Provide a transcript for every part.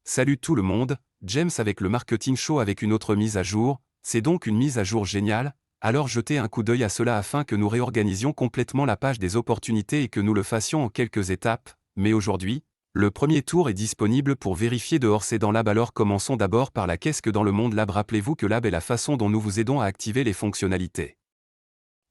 Salut tout le monde, James avec le Marketing Show avec une autre mise à jour, c'est donc une mise à jour géniale, alors jetez un coup d'œil à cela afin que nous réorganisions complètement la page des opportunités et que nous le fassions en quelques étapes, mais aujourd'hui, le premier tour est disponible pour vérifier dehors c'est dans Lab alors commençons d'abord par la qu'est-ce que dans le monde Lab rappelez-vous que Lab est la façon dont nous vous aidons à activer les fonctionnalités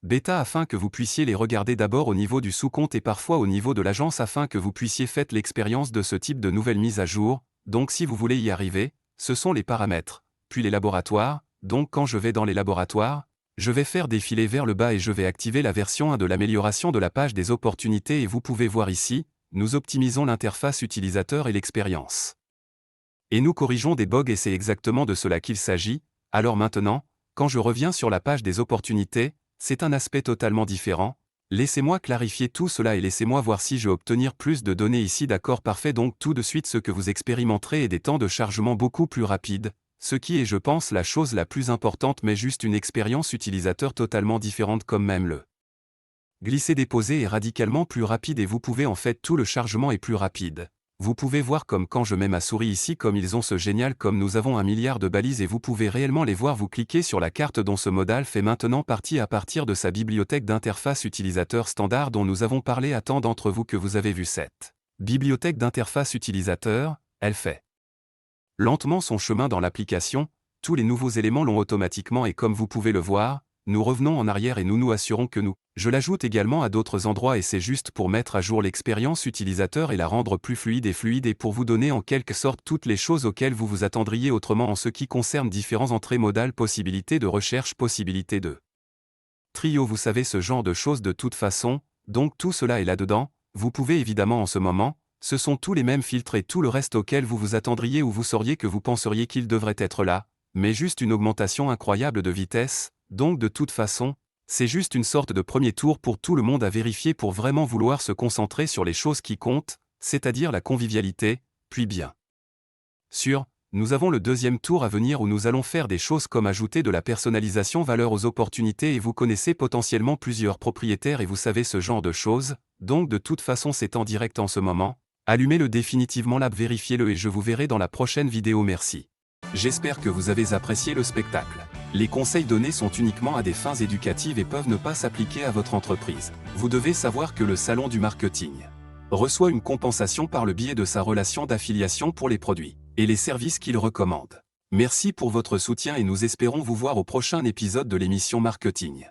bêta afin que vous puissiez les regarder d'abord au niveau du sous-compte et parfois au niveau de l'agence afin que vous puissiez faire l'expérience de ce type de nouvelle mise à jour. Donc si vous voulez y arriver, ce sont les paramètres, puis les laboratoires, donc quand je vais dans les laboratoires, je vais faire défiler vers le bas et je vais activer la version 1 de l'amélioration de la page des opportunités et vous pouvez voir ici, nous optimisons l'interface utilisateur et l'expérience. Et nous corrigeons des bugs et c'est exactement de cela qu'il s'agit, alors maintenant, quand je reviens sur la page des opportunités, c'est un aspect totalement différent. Laissez-moi clarifier tout cela et laissez-moi voir si je vais obtenir plus de données ici d'accord parfait donc tout de suite ce que vous expérimenterez est des temps de chargement beaucoup plus rapides, ce qui est je pense la chose la plus importante mais juste une expérience utilisateur totalement différente comme même le glisser-déposer est radicalement plus rapide et vous pouvez en fait tout le chargement est plus rapide. Vous pouvez voir comme quand je mets ma souris ici comme ils ont ce génial comme nous avons 1 milliard de balises et vous pouvez réellement les voir vous cliquez sur la carte dont ce modal fait maintenant partie à partir de sa bibliothèque d'interface utilisateur standard dont nous avons parlé à tant d'entre vous que vous avez vu cette bibliothèque d'interface utilisateur, elle fait lentement son chemin dans l'application, tous les nouveaux éléments l'ont automatiquement et comme vous pouvez le voir, nous revenons en arrière et nous nous assurons que je l'ajoute également à d'autres endroits et c'est juste pour mettre à jour l'expérience utilisateur et la rendre plus fluide et pour vous donner en quelque sorte toutes les choses auxquelles vous vous attendriez autrement en ce qui concerne différents entrées modales, possibilités de recherche, possibilités de trio, vous savez ce genre de choses de toute façon, donc tout cela est là-dedans, vous pouvez évidemment en ce moment, ce sont tous les mêmes filtres et tout le reste auquel vous vous attendriez ou vous sauriez que vous penseriez qu'il devrait être là, mais juste une augmentation incroyable de vitesse, donc de toute façon, c'est juste une sorte de premier tour pour tout le monde à vérifier pour vraiment vouloir se concentrer sur les choses qui comptent, c'est-à-dire la convivialité, puis bien sûr, nous avons le deuxième tour à venir où nous allons faire des choses comme ajouter de la personnalisation valeur aux opportunités et vous connaissez potentiellement plusieurs propriétaires et vous savez ce genre de choses, donc de toute façon c'est en direct en ce moment, allumez-le définitivement là, vérifiez-le et je vous verrai dans la prochaine vidéo merci. J'espère que vous avez apprécié le spectacle. Les conseils donnés sont uniquement à des fins éducatives et peuvent ne pas s'appliquer à votre entreprise. Vous devez savoir que le salon du marketing reçoit une compensation par le biais de sa relation d'affiliation pour les produits et les services qu'il recommande. Merci pour votre soutien et nous espérons vous voir au prochain épisode de l'émission Marketing.